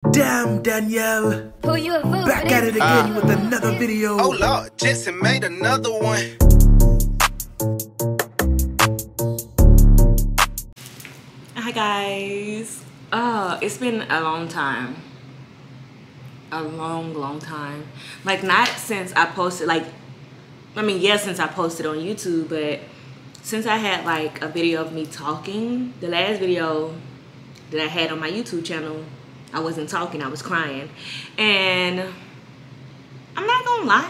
Damn, Danielle. Pull you a fool, Back at it again with another video. Oh Lord, Jetson made another one. Hi guys. It's been a long time. A long time. Like, not since I posted, since I posted on YouTube, but since I had like a video of me talking. The last video that I had on my YouTube channel, I wasn't talking, I was crying. And I'm not gonna lie,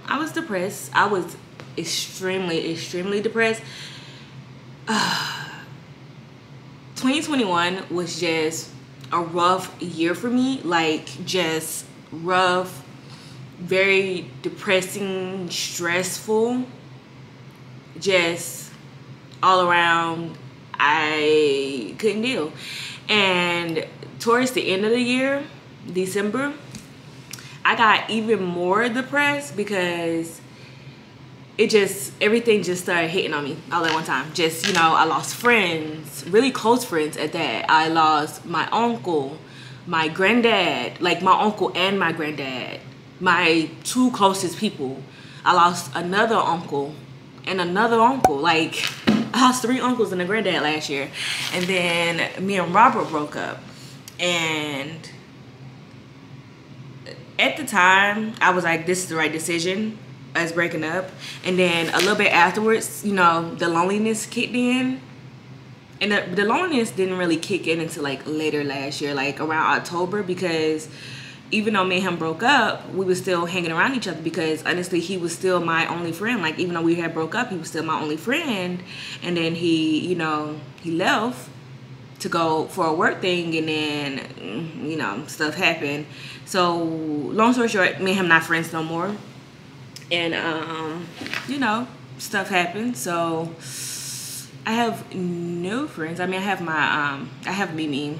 I was depressed. I was extremely depressed. 2021 was just a rough year for me. Like, just rough, very depressing, stressful, just all around. I couldn't deal. And towards the end of the year, December, I got even more depressed because everything just started hitting on me all at one time. Just, I lost friends, really close friends at that. I lost my uncle, my granddad, like my uncle and my granddad, my two closest people. I lost another uncle and another uncle. Like, I lost 3 uncles and a granddad last year. And then me and Robert broke up. And at the time, I was like, this is the right decision, us breaking up. And then a little bit afterwards, the loneliness kicked in. And the loneliness didn't really kick in until like later last year, like around October, because even though me and him broke up, we were still hanging around each other, because honestly, he was still my only friend. Like, even though we had broke up, he was still my only friend. And then he, he left to go for a work thing, and then, stuff happened. So, long story short, me and him not friends no more. And, stuff happened. So, I have no friends. I mean, I have I have Mimi,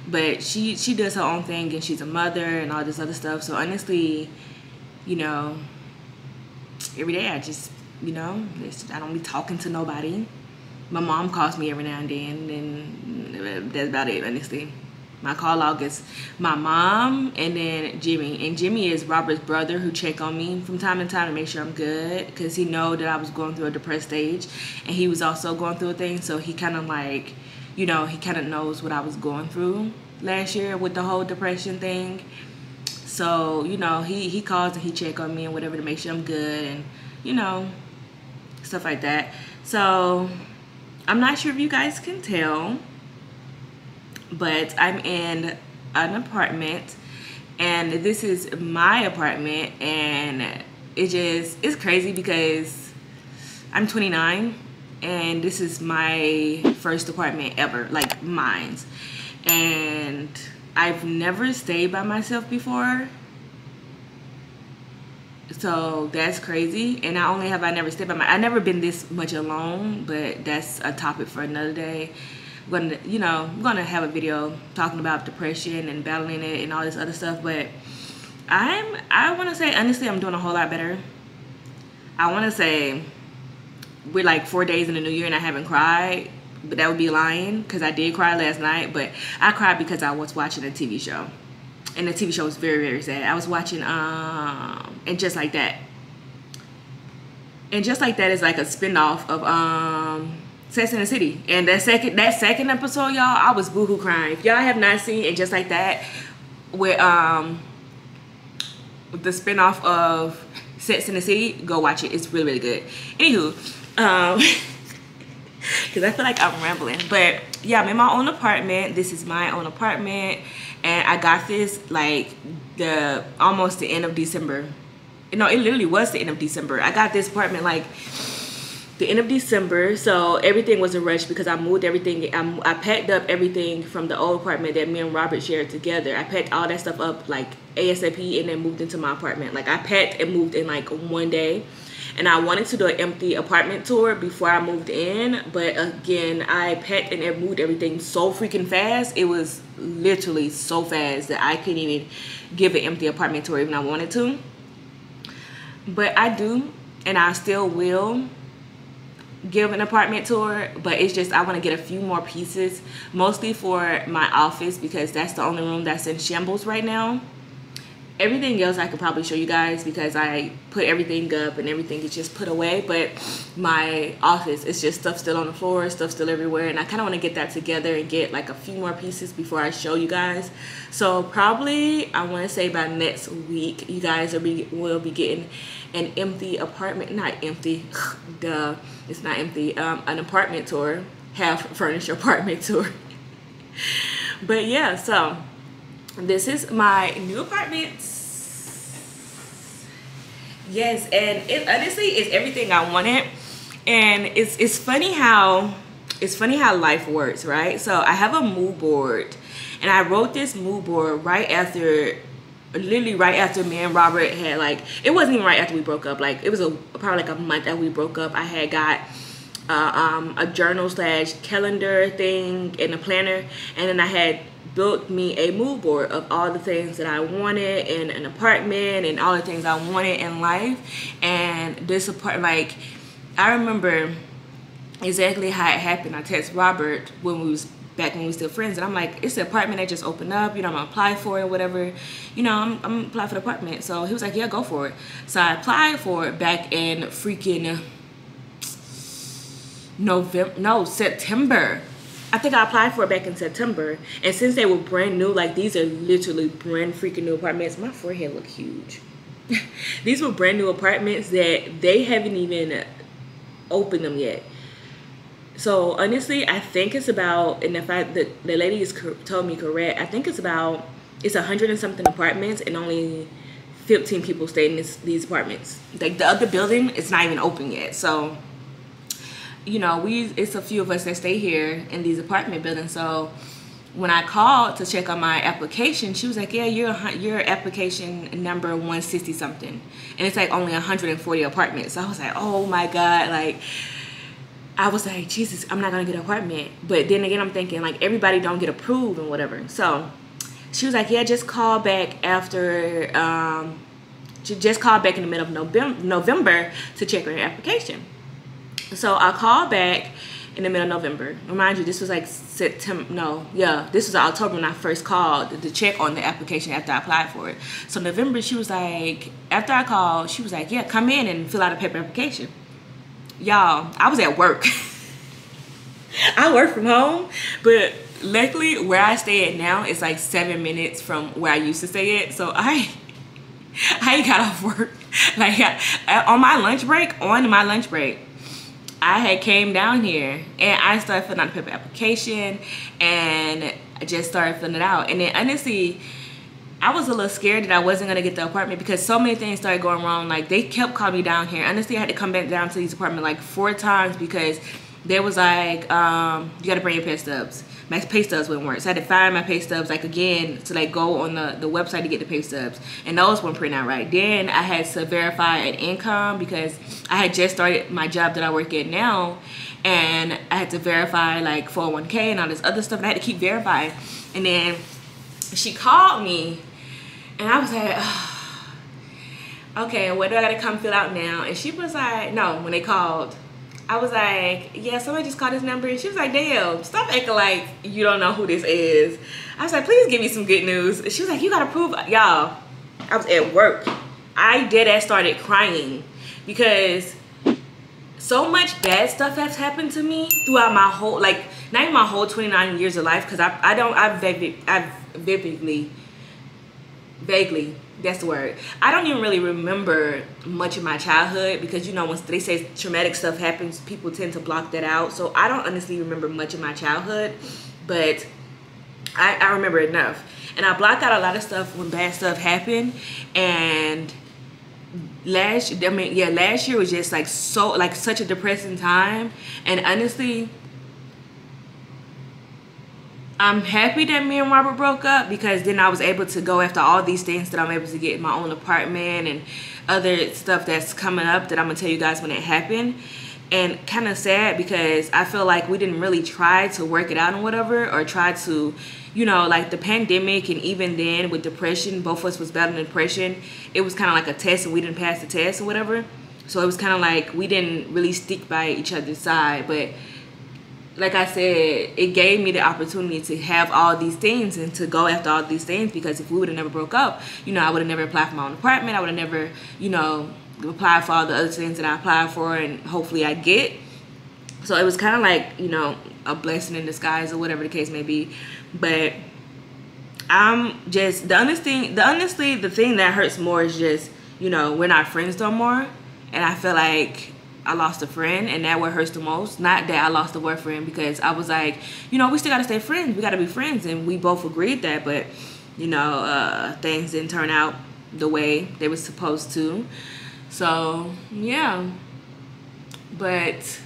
but she does her own thing, and she's a mother and all this other stuff. So honestly, every day I just, I don't be talking to nobody. My mom calls me every now and then, and that's about it, honestly. My call log is my mom and then Jimmy. And Jimmy is Robert's brother, who check on me from time to time to make sure I'm good, because he know that I was going through a depressed stage, and he was also going through a thing. So he kind of like, he kind of knows what I was going through last year with the whole depression thing. So, he calls and he check on me and whatever to make sure I'm good, and, stuff like that. So, I'm not sure if you guys can tell, but I'm in an apartment, and this is my apartment, and it's crazy because I'm 29, and this is my first apartment ever, like mine's. And I've never stayed by myself before. So that's crazy. And not only have I never stayed I've never been this much alone, but that's a topic for another day. I'm gonna have a video talking about depression and battling it and all this other stuff. But I wanna say, honestly, I'm doing a whole lot better. I wanna say we're like 4 days in the new year and I haven't cried, but that would be lying, because I did cry last night. But I cried because I was watching a TV show, and the TV show was very sad. I was watching And Just Like That. And Just Like That is like a spinoff of Sex and the City. And that second episode, y'all, I was boohoo crying. If y'all have not seen And Just Like That, with the spinoff of Sex and the City, go watch it. It's really good. Anywho, because I feel like I'm rambling. But yeah, I'm in my own apartment. This is my own apartment, and I got this like almost the end of December. No, it literally was the end of December. I got this apartment like the end of December, so everything was a rush because I moved everything. I packed up everything from the old apartment that me and Robert shared together. I packed all that stuff up like ASAP and then moved into my apartment. Like, I packed and moved in like one day. And I wanted to do an empty apartment tour before I moved in, but again, I packed and moved everything so freaking fast. It was literally so fast that I couldn't even give an empty apartment tour even if I wanted to. But I do, and I still will give an apartment tour, but it's just I want to get a few more pieces, mostly for my office, because that's the only room that's in shambles right now. Everything else I could probably show you guys because I put everything up and everything is just put away, but my office, it's just stuff still on the floor, stuff still everywhere, and I kind of want to get that together and get like a few more pieces before I show you guys. So probably I want to say by next week you guys will be getting an empty apartment, not empty, duh, it's not empty, an apartment tour, half furnished apartment tour. But yeah, so this is my new apartment. Yes, and it honestly is everything I wanted. And it's funny how life works, right? So I have a mood board, and I wrote this mood board literally right after me and Robert had, like, it wasn't even right after we broke up. Like, it was probably like a month after we broke up. I had got a journal / calendar thing and a planner, and then I had built me a mood board of all the things that I wanted in an apartment and all the things I wanted in life. And this apartment, like, I remember exactly how it happened. I texted Robert when we were still friends, and I'm like, it's the apartment that just opened up, you know, I'm gonna apply for it or whatever, you know, I'm gonna apply for the apartment. So he was like, yeah, go for it. So I applied for it back in freaking September. I think I applied for it back in September, and since they were brand new, like, these are literally brand freaking new apartments. My forehead look huge. These were brand new apartments that they haven't even opened them yet. So honestly, I think it's about, and if the lady is told me correct, I think it's 100 and something apartments, and only 15 people stay in these apartments. Like, the other building is not even open yet. So, you know, it's a few of us that stay here in these apartment buildings. So when I called to check on my application, she was like, yeah, your application number 160 something, and it's like only 140 apartments. So I was like, oh my God, like, I was like, Jesus, I'm not gonna get an apartment. But then again, I'm thinking, like, everybody don't get approved and whatever. So she was like, yeah, just call back after just call back in the middle of November to check on your application. So I called back in the middle of November. Remind you, this was like this was October when I first called to check on the application after I applied for it. So November, she was like, after I called, she was like, yeah, come in and fill out a paper application. Y'all, I was at work. I work from home, but luckily where I stay at now is like 7 minutes from where I used to stay at. So I got off work. Like, on my lunch break, I had came down here and I started filling out the paper application, and I just started filling it out. And then honestly, I was a little scared that I wasn't gonna get the apartment because so many things started going wrong. Like, they kept calling me down here. Honestly, I had to come back down to these apartment like 4 times because there was like, you gotta bring your pay stubs. My pay stubs wouldn't work. So I had to find my pay stubs, like, again, to like go on the website to get the pay stubs. And those weren't printing out right. Then I had to verify an income because I had just started my job that I work at now. And I had to verify like 401k and all this other stuff. And I had to keep verifying. And then she called me and I was like, oh, okay, what do I gotta come fill out now? And she was like, no, when they called, I was like, yeah, somebody just called this number. And she was like, damn, stop acting like you don't know who this is. I was like, please give me some good news. She was like, you gotta prove, y'all, I was at work. I deadass started crying because so much bad stuff has happened to me throughout my whole, like, not even my whole 29 years of life, because I vaguely, that's the word. I don't even really remember much of my childhood because, you know, when they say traumatic stuff happens, people tend to block that out. So I don't honestly remember much of my childhood, but I remember enough. And I block out a lot of stuff when bad stuff happened. And last year was just like such a depressing time. And honestly, I'm happy that me and Robert broke up because then I was able to go after all these things that I'm able to get in my own apartment and other stuff that's coming up that I'm gonna tell you guys when it happened. And kind of sad because I feel like we didn't really try to work it out and whatever, or try to, you know, like the pandemic, and even then with depression, both of us was battling depression. It was kind of like a test and we didn't pass the test or whatever. So it was kind of like we didn't really stick by each other's side. But like I said, it gave me the opportunity to have all these things and to go after all these things, because if we would have never broke up, you know, I would have never applied for my own apartment. I would have never, you know, applied for all the other things that I applied for and hopefully I get. So it was kind of like, you know, a blessing in disguise or whatever the case may be. But I'm just, the thing that hurts more is just, you know, we're not friends no more. And I feel like I lost a friend, and that what hurts the most. Not that I lost a boyfriend, because I was like, you know, we still gotta stay friends. We gotta be friends, and we both agreed that. But you know, things didn't turn out the way they were supposed to. So yeah, but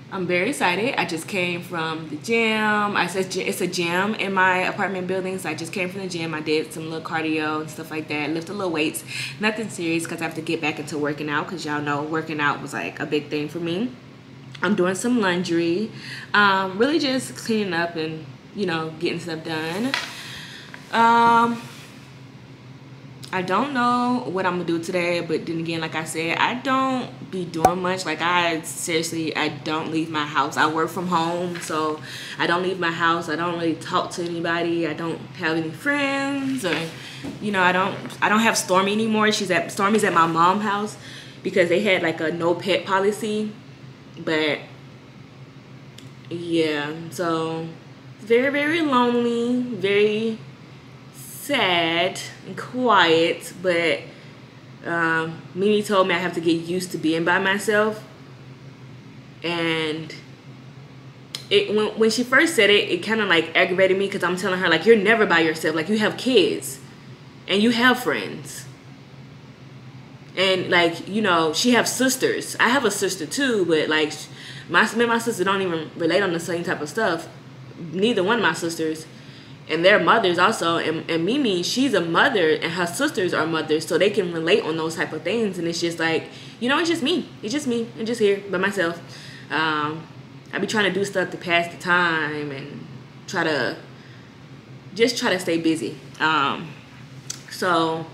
I'm very excited. I just came from the gym. I said it's a gym in my apartment building, so I just came from the gym. I did some little cardio and stuff like that, lifted little weights. Nothing serious, because I have to get back into working out, because y'all know working out was like a big thing for me. I'm doing some laundry, really just cleaning up and, you know, getting stuff done. I don't know what I'm gonna do today, but then again, like I said, I don't be doing much. Like I don't leave my house. I work from home, so I don't leave my house. I don't really talk to anybody. I don't have any friends, or you know, I don't have Stormy anymore. Stormy's at my mom's house because they had like a no pet policy. But yeah, so very, very lonely, very sad and quiet. But Mimi told me I have to get used to being by myself, and when she first said it, it kind of like aggravated me, because I'm telling her like, you're never by yourself. Like, you have kids and you have friends, and like, you know, she have sisters. I have a sister too, but like my sister don't even relate on the same type of stuff. Neither one of my sisters. And their mothers also, and Mimi, she's a mother, and her sisters are mothers, so they can relate on those type of things. And it's just like, you know, it's just me. It's just me. I'm just here by myself. I be trying to do stuff to pass the time and try to stay busy. So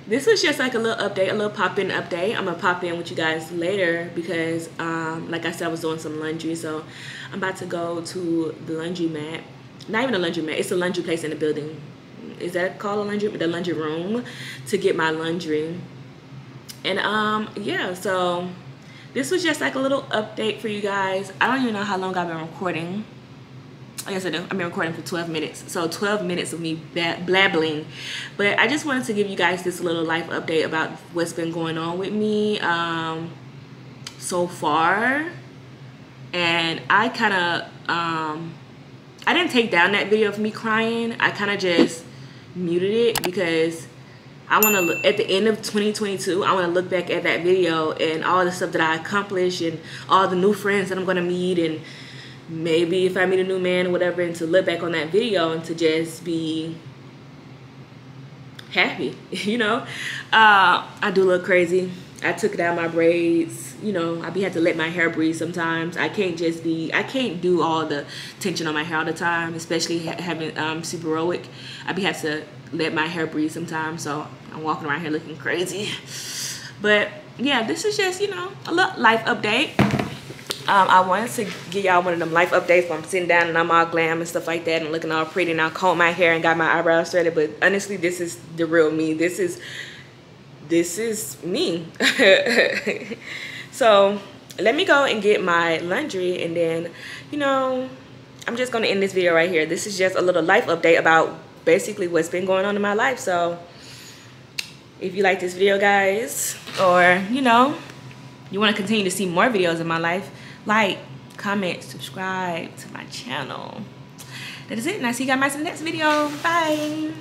this was just like a little update, a little pop-in update. I'm gonna pop in with you guys later because, like I said, I was doing some laundry, so I'm about to go to the laundromat. Not even a laundromat, it's a laundry place in the building. Is that called a laundry? The laundry room, to get my laundry. And yeah, so this was just like a little update for you guys. I don't even know how long I've been recording. Yes, I do. I've been recording for 12 minutes. So 12 minutes of me blabbling. But I just wanted to give you guys this little life update about what's been going on with me so far. And I kind of, I didn't take down that video of me crying. I kind of just muted it because I want to look at the end of 2022. I want to look back at that video and all the stuff that I accomplished and all the new friends that I'm going to meet, and maybe if I meet a new man or whatever, and to look back on that video and to just be happy, you know. I do look crazy. I took down my braids. You know, I have to let my hair breathe sometimes. I can't do all the tension on my hair all the time, especially having Subaroic. I have to let my hair breathe sometimes, so I'm walking around here looking crazy. But yeah, this is just, you know, a little life update. I wanted to give y'all one of them life updates where I'm sitting down and I'm all glam and stuff like that and looking all pretty, and I combed my hair and got my eyebrows threaded. But honestly, this is the real me. This is me. So let me go and get my laundry, and then, you know, I'm just going to end this video right here. This is just a little life update about basically what's been going on in my life. So if you like this video, guys, or, you know, you want to continue to see more videos of my life, like, comment, subscribe to my channel. That is it, and I'll see you guys in the next video. Bye.